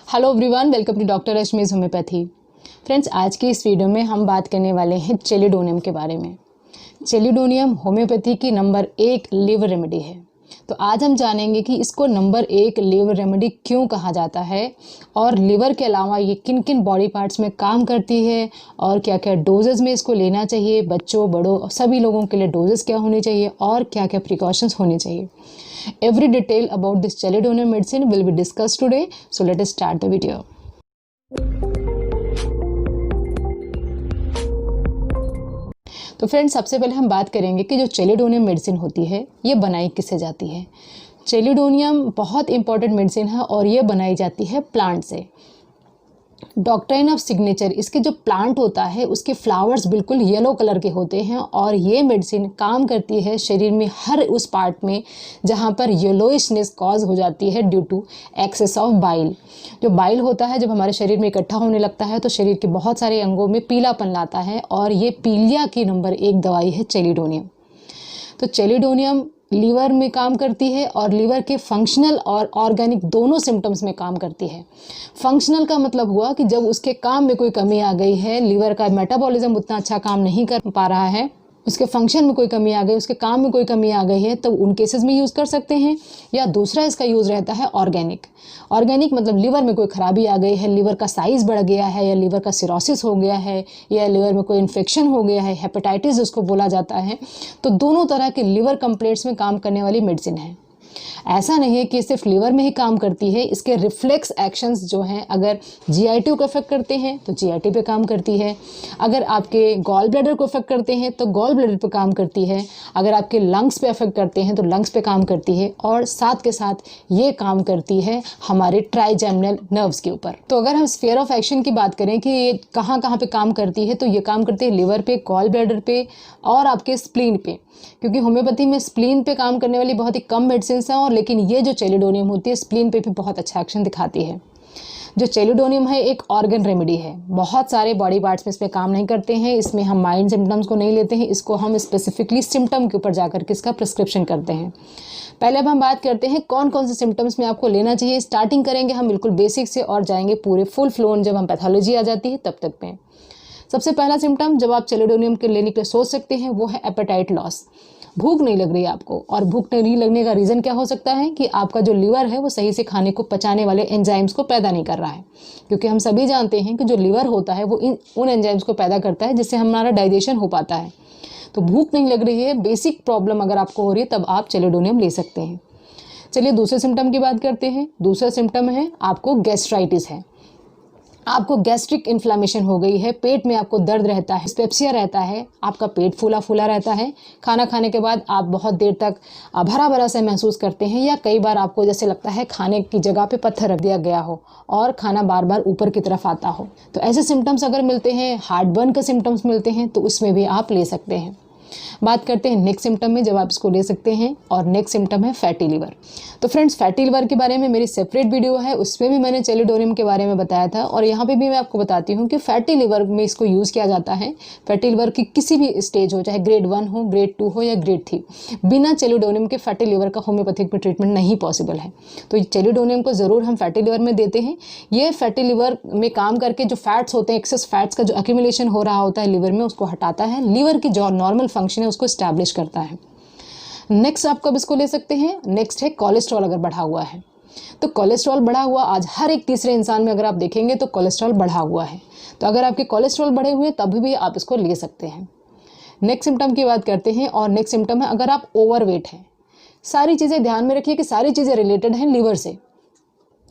Hello everyone, welcome to doctor Rashmi's homeopathy. Friends, आज की इस वीडियो में हम बात करने वाले हैं चेलिडोनियम के बारे में। चेलिडोनियम होम्योपैथी की नंबर 1 लीवर रेमेडी है। तो आज हम जानेंगे कि इसको नंबर 1 लीवर रेमेडी क्यों कहा जाता है और लीवर के अलावा ये किन किन बॉडी पार्ट्स में काम करती है और क्या क्या डोजेज़ में इसको लेना चाहिए, बच्चों बड़ों सभी लोगों के लिए डोजेज़ क्या होने चाहिए और क्या क्या प्रिकॉशंस होने चाहिए। Every detail about this chelidonium medicine will be discussed today. So let us start the video. तो फ्रेंड्स, सबसे पहले हम बात करेंगे कि जो चेलिडोनियम मेडिसिन होती है ये बनाई किससे जाती है। चेलिडोनियम बहुत इंपॉर्टेंट मेडिसिन है और ये बनाई जाती है प्लांट से। डॉक्ट्राइन ऑफ सिग्नेचर, इसके जो प्लांट होता है उसके फ्लावर्स बिल्कुल येलो कलर के होते हैं और ये मेडिसिन काम करती है शरीर में हर उस पार्ट में जहाँ पर येलोइशनेस कॉज हो जाती है due to excess of bile. जो बाइल होता है जब हमारे शरीर में इकट्ठा होने लगता है तो शरीर के बहुत सारे अंगों में पीलापन लाता है और ये पीलिया की नंबर 1 दवाई है चेलिडोनियम। तो चेलिडोनियम लीवर में काम करती है और लीवर के फंक्शनल और ऑर्गेनिक दोनों सिम्टम्स में काम करती है। फंक्शनल का मतलब हुआ कि जब उसके काम में कोई कमी आ गई है, लीवर का मेटाबॉलिज्म उतना अच्छा काम नहीं कर पा रहा है, उसके फंक्शन में कोई कमी आ गई, उसके काम में कोई कमी आ गई है, तो उन केसेस में यूज़ कर सकते हैं। या दूसरा इसका यूज़ रहता है ऑर्गेनिक। ऑर्गेनिक मतलब लीवर में कोई खराबी आ गई है, लीवर का साइज़ बढ़ गया है या लीवर का सिरोसिस हो गया है या लीवर में कोई इन्फेक्शन हो गया है, हेपेटाइटिस उसको बोला जाता है। तो दोनों तरह के लीवर कंप्लेंट्स में काम करने वाली मेडिसिन है। ऐसा नहीं है कि सिर्फ लीवर में ही काम करती है, इसके रिफ्लेक्स एक्शंस जो हैं अगर जीआईटी को अफेक्ट करते हैं तो जीआईटी पे काम करती है, अगर आपके गॉल ब्लैडर को अफेक्ट करते हैं तो गॉल ब्लैडर पे काम करती है, अगर आपके लंग्स पे अफेक्ट करते हैं तो लंग्स पे काम करती है और साथ के साथ ये काम करती है हमारे ट्राइजेमिनल नर्व्स के ऊपर। तो अगर हम स्फीयर ऑफ एक्शन की बात करें कि ये कहाँ कहाँ पे काम करती है, तो ये काम करती है लीवर पे, गॉल ब्लैडर पे और आपके स्प्लीन पे। क्योंकि होम्योपैथी में स्प्लीन पे काम करने वाली बहुत ही कम मेडिसिन हैं और लेकिन ये जो चेलिडोनियम होती है स्प्लीन पे भी बहुत अच्छा एक्शन दिखाती है। जो चेलिडोनियम है एक ऑर्गन रेमेडी है, बहुत सारे बॉडी पार्ट्स में इसमें काम नहीं करते हैं। इसमें हम माइल्ड सिम्टम्स को नहीं लेते हैं, इसको हम स्पेसिफिकली सिम्टम के ऊपर जाकर के इसका प्रिस्क्रिप्शन करते हैं। पहले अब हम बात करते हैं कौन कौन से सिम्टम्स में आपको लेना चाहिए। स्टार्टिंग करेंगे हम बिल्कुल बेसिक से और जाएंगे पूरे फुल फ्लोन जब हम पैथोलॉजी आ जाती है तब तक में। सबसे पहला सिम्टम जब आप चेलिडोनियम के लेने के लिए सोच सकते हैं वो है एपेटाइट लॉस। भूख नहीं लग रही है आपको, और भूख नहीं लगने का रीज़न क्या हो सकता है कि आपका जो लीवर है वो सही से खाने को पचाने वाले एंजाइम्स को पैदा नहीं कर रहा है। क्योंकि हम सभी जानते हैं कि जो लीवर होता है वो उन एंजाइम्स को पैदा करता है जिससे हमारा डाइजेशन हो पाता है। तो भूख नहीं लग रही है, बेसिक प्रॉब्लम अगर आपको हो रही है तब आप चेलिडोनियम ले सकते हैं। चलिए दूसरे सिम्टम की बात करते हैं। दूसरा सिम्टम है आपको गैस्ट्राइटिस है, आपको गैस्ट्रिक इन्फ्लामेशन हो गई है, पेट में आपको दर्द रहता है, डिस्पेप्सिया रहता है, आपका पेट फूला फूला रहता है, खाना खाने के बाद आप बहुत देर तक भरा भरा सा महसूस करते हैं या कई बार आपको जैसे लगता है खाने की जगह पे पत्थर रख दिया गया हो और खाना बार बार ऊपर की तरफ आता हो। तो ऐसे सिम्टम्स अगर मिलते हैं, हार्ट बर्न के सिम्टम्स मिलते हैं तो उसमें भी आप ले सकते हैं। बात करते हैं नेक्स्ट सिम्टम में जब आप इसको ले सकते हैं, और नेक्स्ट सिम्टम है फैटी लिवर। तो फ्रेंड्स, फैटी लिवर के बारे में मेरी सेपरेट वीडियो है, उसमें भी मैंने चेलिडोनियम के बारे में बताया था और यहाँ पे भी मैं आपको बताती हूँ कि फैटी लिवर में इसको यूज़ किया जाता है। फैटी लिवर की किसी भी स्टेज हो, चाहे ग्रेड 1 हो, ग्रेड 2 हो या ग्रेड 3, बिना चेलिडोनियम के फैटी लिवर का होम्योपैथिक में ट्रीटमेंट नहीं पॉसिबल है। तो चेलिडोनियम को ज़रूर हम फैटी लिवर में देते हैं। ये फैटी लिवर में काम करके जो फैट्स होते हैं, एक्सेस फैट्स का जो एक्यूमुलेशन हो रहा होता है लिवर में, उसको हटाता है, लीवर की जो नॉर्मल फंक्शन है उसको स्टैब्लिश करता है। नेक्स्ट आप कब इसको ले सकते हैं? नेक्स्ट है कोलेस्ट्रॉल अगर बढ़ा हुआ है। तो कोलेस्ट्रॉल बढ़ा हुआ आज हर एक तीसरे इंसान में अगर आप देखेंगे तो कोलेस्ट्रॉल बढ़ा हुआ है। तो अगर आपके कोलेस्ट्रॉल बढ़े हुए तभी भी आप इसको ले सकते हैं। नेक्स्ट सिम्टम की बात करते हैं और नेक्स्ट सिम्टम है अगर आप ओवरवेट हैं। सारी चीज़ें ध्यान में रखिए कि सारी चीज़ें रिलेटेड हैं लीवर से।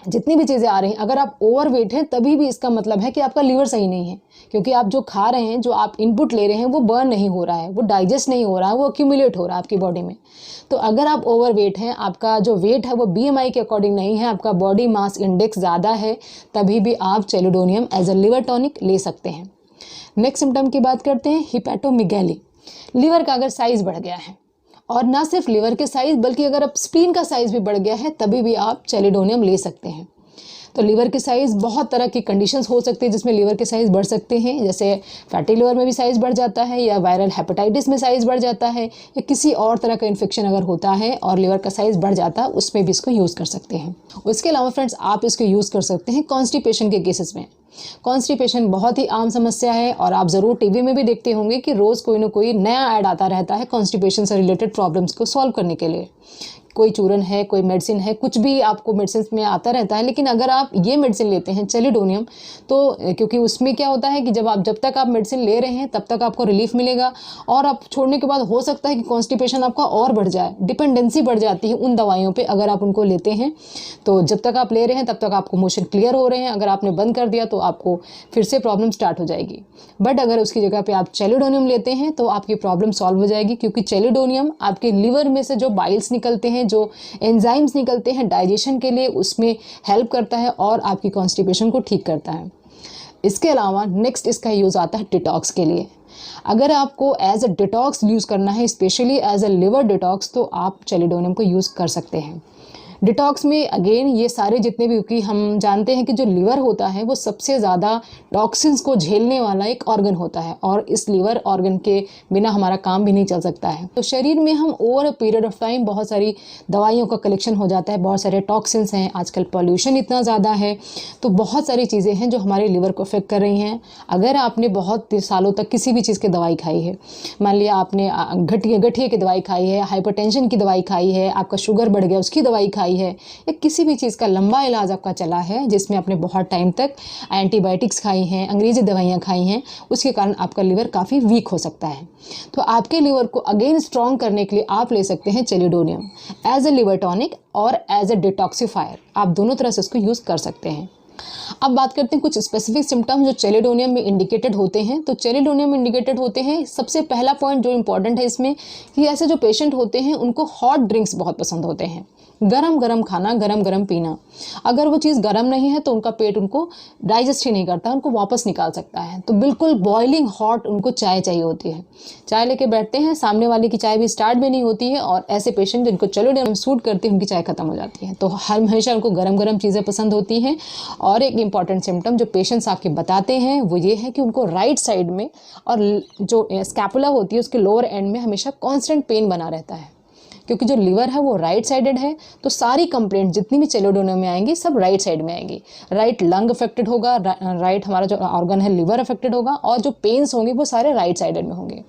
जितनी भी चीज़ें आ रही हैं, अगर आप ओवरवेट हैं तभी भी इसका मतलब है कि आपका लीवर सही नहीं है। क्योंकि आप जो खा रहे हैं, जो आप इनपुट ले रहे हैं वो बर्न नहीं हो रहा है, वो डाइजेस्ट नहीं हो रहा है, वो एक्यूमुलेट हो रहा है आपकी बॉडी में। तो अगर आप ओवरवेट हैं, आपका जो वेट है वो बीएमआई के अकॉर्डिंग नहीं है, आपका बॉडी मास इंडेक्स ज़्यादा है, तभी भी आप chelidonium as a liver tonic ले सकते हैं। नेक्स्ट सिम्टम की बात करते हैं हिपैटोमेगैली। लीवर का अगर साइज़ बढ़ गया है, और ना सिर्फ लिवर के साइज़ बल्कि अगर आप स्प्लीन का साइज़ भी बढ़ गया है, तभी भी आप चेलिडोनियम ले सकते हैं। तो लीवर के साइज़ बहुत तरह की कंडीशंस हो सकती है जिसमें लीवर के साइज़ बढ़ सकते हैं, जैसे फैटी लिवर में भी साइज़ बढ़ जाता है, या वायरल हेपेटाइटिस में साइज़ बढ़ जाता है, या किसी और तरह का इन्फेक्शन अगर होता है और लीवर का साइज़ बढ़ जाता है, उसमें भी इसको यूज़ कर सकते हैं। उसके अलावा फ्रेंड्स आप इसको यूज़ कर सकते हैं कॉन्स्टिपेशन के केसेस में। कॉन्स्टिपेशन बहुत ही आम समस्या है और आप ज़रूर टीवी में भी देखते होंगे कि रोज़ कोई ना कोई नया ऐड आता रहता है कॉन्स्टिपेशन से रिलेटेड प्रॉब्लम्स को सॉल्व करने के लिए। कोई चूरन है, कोई मेडिसिन है, कुछ भी आपको मेडिसिन में आता रहता है। लेकिन अगर आप ये मेडिसिन लेते हैं चेलिडोनियम, तो क्योंकि उसमें क्या होता है कि जब तक आप मेडिसिन ले रहे हैं तब तक आपको रिलीफ मिलेगा, और आप छोड़ने के बाद हो सकता है कि कॉन्स्टिपेशन आपका और बढ़ जाए, डिपेंडेंसी बढ़ जाती है उन दवाइयों पे अगर आप उनको लेते हैं। तो जब तक आप ले रहे हैं तब तक आपको मोशन क्लियर हो रहे हैं, अगर आपने बंद कर दिया तो आपको फिर से प्रॉब्लम स्टार्ट हो जाएगी। बट अगर उसकी जगह पे आप चेलिडोनियम लेते हैं तो आपकी प्रॉब्लम सॉल्व हो जाएगी, क्योंकि चेलिडोनियम आपके लीवर में से जो बाइल्स निकलते हैं, जो एंजाइम्स निकलते हैं डाइजेशन के लिए, उसमें हेल्प करता है और आपकी कॉन्स्टिपेशन को ठीक करता है। इसके अलावा नेक्स्ट इसका यूज़ आता है डिटॉक्स के लिए। अगर आपको एज अ डिटॉक्स यूज़ करना है, specially as a liver detox, तो आप चेलिडोनियम को यूज़ कर सकते हैं। डिटॉक्स में अगेन ये सारे जितने भी, क्योंकि हम जानते हैं कि जो लिवर होता है वो सबसे ज़्यादा टॉक्सिन्स को झेलने वाला एक ऑर्गन होता है, और इस लिवर ऑर्गन के बिना हमारा काम भी नहीं चल सकता है। तो शरीर में हम over a period of time बहुत सारी दवाइयों का कलेक्शन हो जाता है, बहुत सारे टॉक्सिन्स हैं, आजकल पॉल्यूशन इतना ज़्यादा है, तो बहुत सारी चीज़ें हैं जो हमारे लिवर को अफेक्ट कर रही हैं। अगर आपने बहुत सालों तक किसी भी चीज़ की दवाई खाई है, मान लिया आपने गठिए की दवाई खाई है, हाइपरटेंशन की दवाई खाई है, आपका शुगर बढ़ गया उसकी दवाई खाई है, या किसी भी चीज़ का लंबा इलाज आपका चला है जिसमें आपने बहुत टाइम तक एंटीबायोटिक्स खाई हैं, अंग्रेजी दवाइयाँ खाई हैं, उसके कारण आपका लिवर काफ़ी वीक हो सकता है। तो आपके लिवर को अगेन स्ट्रॉन्ग करने के लिए आप ले सकते हैं chelidonium as a liver tonic और एज ए डिटॉक्सिफायर। आप दोनों तरह से इसको यूज़ कर सकते हैं। अब बात करते हैं कुछ स्पेसिफिक सिम्टम जो चेलिडोनियम में इंडिकेटेड होते हैं। तो चेलिडोनियम में इंडिकेटेड होते हैं, सबसे पहला पॉइंट जो इंपॉर्टेंट है इसमें, कि ऐसे जो पेशेंट होते हैं उनको हॉट ड्रिंक्स बहुत पसंद होते हैं, गरम गरम खाना, गरम गरम पीना। अगर वो चीज़ गरम नहीं है तो उनका पेट उनको डाइजेस्ट ही नहीं करता, उनको वापस निकाल सकता है। तो बिल्कुल बॉइलिंग हॉट उनको चाय चाहिए होती है। चाय लेके बैठते हैं, सामने वाले की चाय भी स्टार्ट में नहीं होती है, और ऐसे पेशेंट जिनको चेलिडोनियम सूट करती है उनकी चाय खत्म हो जाती है। तो हमेशा उनको गरम गरम चीज़ें पसंद होती हैं। और एक इंपॉर्टेंट सिम्टम जो पेशेंट्स आपके बताते हैं वो ये है कि उनको राइट साइड में और जो स्कैपुला होती है उसके लोअर एंड में हमेशा कांस्टेंट पेन बना रहता है, क्योंकि जो लिवर है वो राइट साइडेड है। तो सारी कंप्लेंट जितनी भी चेलिडोनियम में आएंगी सब राइट साइड में आएंगी। राइट लंग अफेक्टेड होगा, राइट हमारा जो ऑर्गन है लिवर अफेक्टेड होगा, और जो पेन्स होंगे वो सारे राइट साइडेड में होंगे।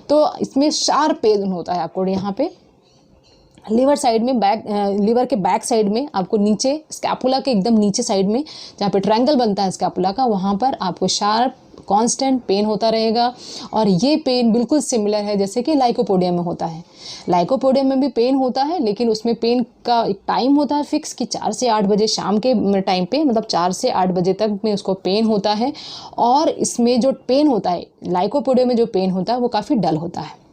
तो इसमें शार्प पेन होता है आपको यहाँ पे लिवर साइड में, लिवर के बैक साइड में, आपको नीचे स्कैपुला के एकदम नीचे साइड में जहाँ पे ट्रायंगल बनता है स्कैपुला का, वहाँ पर आपको शार्प कांस्टेंट पेन होता रहेगा। और ये पेन बिल्कुल सिमिलर है जैसे कि लाइकोपोडियम में होता है। लाइकोपोडियम में भी पेन होता है, लेकिन उसमें पेन का एक टाइम होता है फिक्स कि 4 से 8 बजे शाम के टाइम पे, मतलब 4 से 8 बजे तक में उसको पेन होता है। और इसमें जो पेन होता है, लाइकोपोडियम में जो पेन होता है वो काफ़ी डल होता है।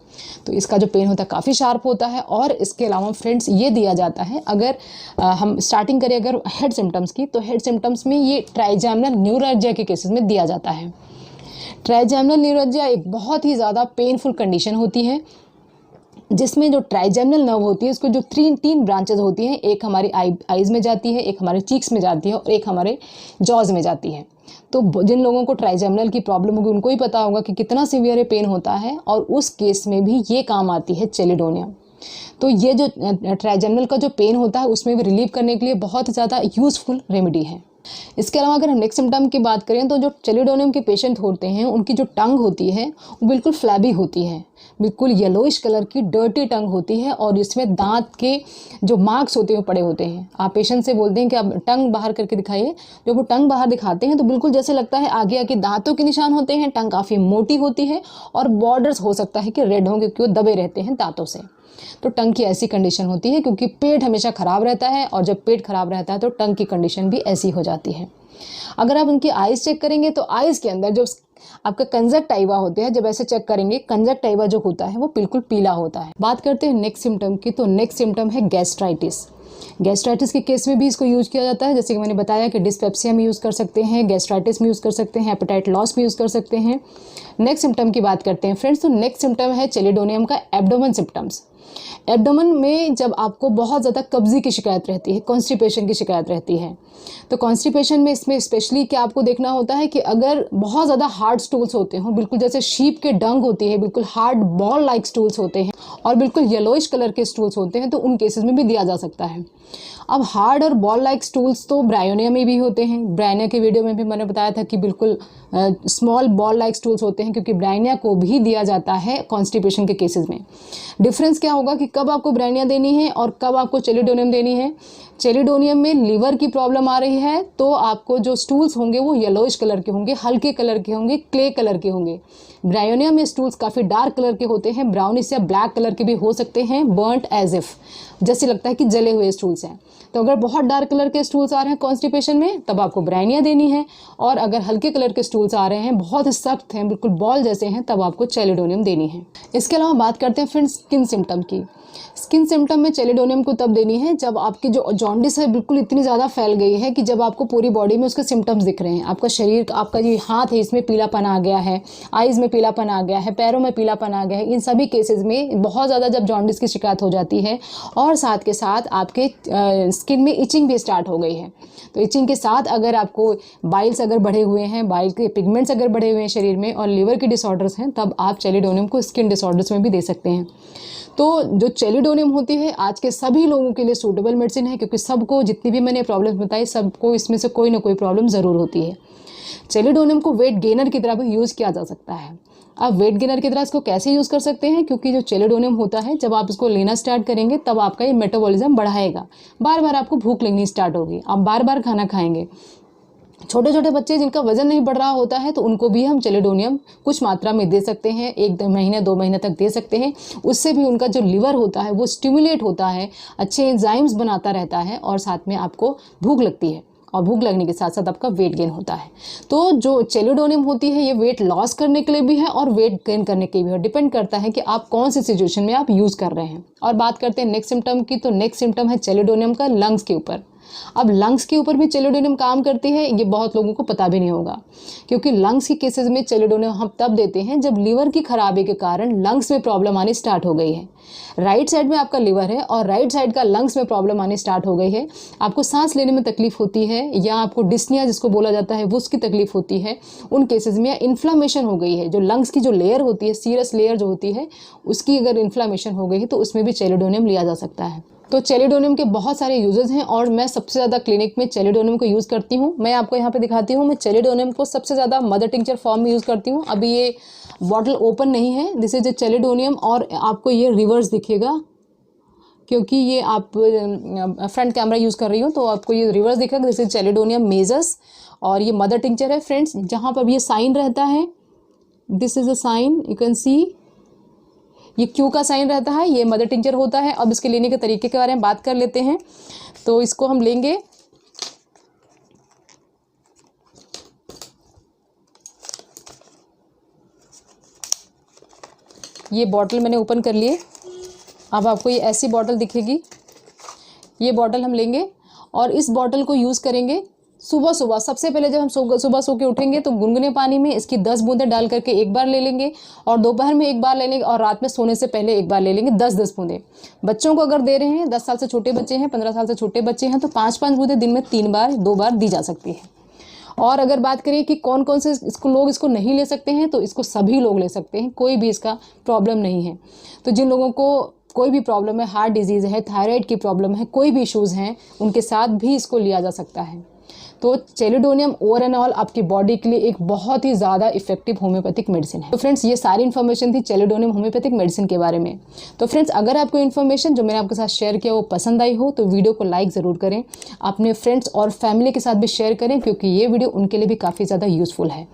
तो इसका जो पेन होता है काफ़ी शार्प होता है। और इसके अलावा फ्रेंड्स ये दिया जाता है, अगर हम स्टार्टिंग करें अगर हेड सिम्टम्स की, तो हेड सिम्टम्स में ये ट्राइजेमिनल न्यूरल्जिया के केसेस में दिया जाता है। ट्राइजेमिनल न्यूरल्जिया एक बहुत ही ज़्यादा पेनफुल कंडीशन होती है, जिसमें जो ट्राइजेमिनल नर्व होती है उसको जो तीन ब्रांचेज होती हैं, एक हमारी आईज में जाती है, एक हमारे चीक्स में जाती है, और एक हमारे जॉज में जाती है। तो जिन लोगों को ट्राइजेमिनल की प्रॉब्लम होगी उनको ही पता होगा कि कितना सीवियर पेन होता है, और उस केस में भी ये काम आती है चेलिडोनियम। तो ये जो ट्राइजेमिनल का जो पेन होता है उसमें भी रिलीव करने के लिए बहुत ज़्यादा यूज़फुल रेमेडी है। इसके अलावा अगर हम नेक्स्ट सिम्टम की बात करें तो जो चेलिडोनियम के पेशेंट होते हैं उनकी जो टंग होती है वो बिल्कुल फ्लैबी होती है, बिल्कुल येलोइश कलर की डर्टी टंग होती है, और इसमें दांत के जो मार्क्स होते हैं वो पड़े होते हैं। आप पेशेंट से बोलते हैं कि आप टंग बाहर करके दिखाइए, जब वो टंग बाहर दिखाते हैं तो बिल्कुल जैसे लगता है आगे आगे दांतों के निशान होते हैं। टंग काफ़ी मोटी होती है और बॉर्डर्स हो सकता है कि रेड होंगे क्योंकि वो दबे रहते हैं दांतों से। तो टंग की ऐसी कंडीशन होती है क्योंकि पेट हमेशा ख़राब रहता है, और जब पेट ख़राब रहता है तो टंग की कंडीशन भी ऐसी हो जाती है। अगर आप उनकी आइज़ चेक करेंगे तो आइज़ के अंदर जो आपका कंजक्टाइवा होते हैं, जब ऐसे चेक करेंगे कंजक्टाइवा जो होता है वो बिल्कुल पीला होता है। बात करते हैं नेक्स्ट सिम्टम की, तो नेक्स्ट सिम्टम है गैस्ट्राइटिस। गैस्ट्राइटिस के केस में भी इसको यूज़ किया जाता है, जैसे कि मैंने बताया कि डिस्पेप्सिया में यूज़ कर सकते हैं, गैस्ट्राइटिस में यूज़ कर सकते हैं, हेपेटाइट लॉस में यूज़ कर सकते हैं। नेक्स्ट सिम्टम की बात करते हैं फ्रेंड्स, तो नेक्स्ट सिम्टम है चेलिडोनियम का एब्डोमेन सिम्टम्स। एब्डोमेन में जब आपको बहुत ज़्यादा कब्जी की शिकायत रहती है, कॉन्स्टिपेशन की शिकायत रहती है, तो कॉन्स्टिपेशन में इसमें स्पेशली क्या आपको देखना होता है कि अगर बहुत ज़्यादा हार्ड स्टूल्स होते हों, बिल्कुल जैसे शीप के डंग होती है, बिल्कुल हार्ड बॉल लाइक स्टूल्स होते हैं और बिल्कुल येलोइश कलर के स्टूल्स होते हैं, तो उन केसेस में भी दिया जा सकता है। अब हार्ड और बॉल लाइक स्टूल्स तो ब्रायोनिया में भी होते हैं। ब्रायोनिया के वीडियो में भी मैंने बताया था कि बिल्कुल स्मॉल बॉल लाइक स्टूल्स होते हैं, क्योंकि ब्रायोनिया को भी दिया जाता है कॉन्स्टिपेशन के केसेस में। डिफरेंस क्या होगा कि कब आपको ब्रायोनिया देनी है और कब आपको चेलिडोनियम देनी है। चेलिडोनियम में लीवर की प्रॉब्लम आ रही है तो आपको जो स्टूल्स होंगे वो येलोइश कलर के होंगे, हल्के कलर के होंगे, क्ले कलर के होंगे। ब्रायोनिया में स्टूल्स काफ़ी डार्क कलर के होते हैं, ब्राउनिश या ब्लैक कलर के भी हो सकते हैं, बर्न्ट एज इफ, जैसे लगता है कि जले हुए स्टूल्स हैं। तो अगर बहुत डार्क कलर के स्टूल्स आ रहे हैं कॉन्स्टिपेशन में, तब आपको ब्रायोनिया देनी है, और अगर हल्के कलर के स्टूल्स आ रहे हैं, बहुत सख्त हैं, बिल्कुल बॉल जैसे हैं, तब आपको चेलिडोनियम देनी है। इसके अलावा बात करते हैं फ्रेंड्स स्किन सिम्टम की। स्किन सिम्टम में चेलिडोनियम को तब देनी है जब आपकी जो जॉन्डिस है बिल्कुल इतनी ज़्यादा फैल गई है कि जब आपको पूरी बॉडी में उसके सिम्टम्स दिख रहे हैं। आपका शरीर, आपका जो हाथ है इसमें पीलापन आ गया है, आईज़ में पीलापन आ गया है, पैरों में पीलापन आ गया है। इन सभी केसेस में बहुत ज़्यादा जब जॉन्डिस की शिकायत हो जाती है और साथ के साथ आपके स्किन में इचिंग भी स्टार्ट हो गई है, तो इचिंग के साथ अगर आपको बाइल्स अगर बढ़े हुए हैं, बाइल के पिगमेंट्स अगर बढ़े हुए हैं शरीर में और लीवर के डिसऑर्डर्स हैं, तब आप चेलिडोनियम को स्किन डिसऑर्डर्स में भी दे सकते हैं। तो जो चेलिडोनियम होती है आज के सभी लोगों के लिए सूटेबल मेडिसिन है, क्योंकि सबको, जितनी भी मैंने प्रॉब्लम्स बताई, सबको इसमें से कोई ना कोई प्रॉब्लम ज़रूर होती है। चेलिडोनियम को वेट गेनर की तरह भी यूज़ किया जा सकता है। अब वेट गेनर की तरह इसको कैसे यूज़ कर सकते हैं, क्योंकि जो चेलिडोनियम होता है जब आप इसको लेना स्टार्ट करेंगे तब आपका ये मेटाबॉलिज्म बढ़ाएगा, बार बार आपको भूख लगनी स्टार्ट होगी, आप बार बार खाना खाएंगे। छोटे छोटे बच्चे जिनका वजन नहीं बढ़ रहा होता है तो उनको भी हम चेलिडोनियम कुछ मात्रा में दे सकते हैं, 1 2 महीने तक दे सकते हैं। उससे भी उनका जो लिवर होता है वो स्टिमुलेट होता है, अच्छे एंजाइम्स बनाता रहता है और साथ में आपको भूख लगती है और भूख लगने के साथ साथ आपका वेट गेन होता है। तो जो चेलिडोनियम होती है ये वेट लॉस करने के लिए भी है और वेट गेन करने के लिए भी है, डिपेंड करता है कि आप कौन सी सिचुएशन में आप यूज़ कर रहे हैं। और बात करते हैं नेक्स्ट सिम्टम की, तो नेक्स्ट सिम्टम है चेलिडोनियम का लंग्स के ऊपर। अब लंग्स के ऊपर भी चेलिडोनियम काम करती है, ये बहुत लोगों को पता भी नहीं होगा, क्योंकि लंग्स के केसेस में चेलिडोनियम हम तब देते हैं जब लीवर की खराबी के कारण लंग्स में प्रॉब्लम आनी स्टार्ट हो गई है। राइट साइड में आपका लिवर है और राइट साइड का लंग्स में प्रॉब्लम आनी स्टार्ट हो गई है, आपको सांस लेने में तकलीफ होती है या आपको डिस्निया जिसको बोला जाता है वो उसकी तकलीफ होती है, उन केसेस में इन्फ्लामेशन हो गई है, जो लंग्स की जो लेयर होती है, सीरस लेयर जो होती है, उसकी अगर इन्फ्लामेशन हो गई है तो उसमें भी चेलिडोनियम लिया जा सकता है। तो चेलिडोनियम के बहुत सारे यूजेस हैं और मैं सबसे ज़्यादा क्लिनिक में चेलिडोनियम को यूज़ करती हूँ। मैं आपको यहाँ पे दिखाती हूँ, मैं चेलिडोनियम को सबसे ज़्यादा मदर टिंचर फॉर्म में यूज़ करती हूँ। अभी ये बॉटल ओपन नहीं है, दिस इज ए चेलिडोनियम, और आपको ये रिवर्स दिखेगा क्योंकि ये आप फ्रंट कैमरा यूज़ कर रही हूँ तो आपको ये रिवर्स दिखेगा। दिस इज चेलिडोनियम मेजस और ये मदर टिंचर है फ्रेंड्स। जहाँ पर ये साइन रहता है, this is a sign, you can see, ये क्यू का साइन रहता है, ये मदर टिंचर होता है। अब इसके लेने के तरीके के बारे में बात कर लेते हैं। तो इसको हम लेंगे, ये बॉटल मैंने ओपन कर लिए। अब आपको ये ऐसी बॉटल दिखेगी, ये बॉटल हम लेंगे और इस बॉटल को यूज़ करेंगे सुबह सुबह। सबसे पहले जब हम सुबह सो के उठेंगे तो गुनगुने पानी में इसकी 10 बूंदें डाल करके एक बार ले लेंगे और दोपहर में एक बार ले लेंगे और रात में सोने से पहले एक बार ले लेंगे, 10-10 बूंदें। बच्चों को अगर दे रहे हैं, 10 साल से छोटे बच्चे हैं, 15 साल से छोटे बच्चे हैं, तो 5-5 बूंदें दिन में 3 बार 2 बार दी जा सकती है। और अगर बात करें कि कौन कौन से लोग इसको नहीं ले सकते हैं, तो इसको सभी लोग ले सकते हैं, कोई भी इसका प्रॉब्लम नहीं है। तो जिन लोगों को कोई भी प्रॉब्लम है, हार्ट डिजीज़ है, थायराइड की प्रॉब्लम है, कोई भी इश्यूज़ हैं, उनके साथ भी इसको लिया जा सकता है। तो चेलिडोनियम ओवर एंड ऑल आपकी बॉडी के लिए एक बहुत ही ज़्यादा इफेक्टिव होम्योपैथिक मेडिसिन है। तो फ्रेंड्स, ये सारी इन्फॉर्मेशन थी चेलिडोनियम होम्योपैथिक मेडिसिन के बारे में। तो फ्रेंड्स, अगर आपको इन्फॉर्मेशन जो मैंने आपके साथ शेयर किया वो पसंद आई हो तो वीडियो को लाइक ज़रूर करें, अपने फ्रेंड्स और फैमिली के साथ भी शेयर करें, क्योंकि ये वीडियो उनके लिए भी काफ़ी ज़्यादा यूज़फुल है।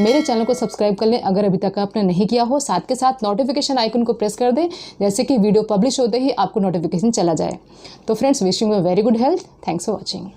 मेरे चैनल को सब्सक्राइब कर लें अगर अभी तक आपने नहीं किया हो, साथ के साथ नोटिफिकेशन आइकन को प्रेस कर दें, जैसे कि वीडियो पब्लिश होते ही आपको नोटिफिकेशन चला जाए। तो friends, wishing you very good health. Thanks for watching.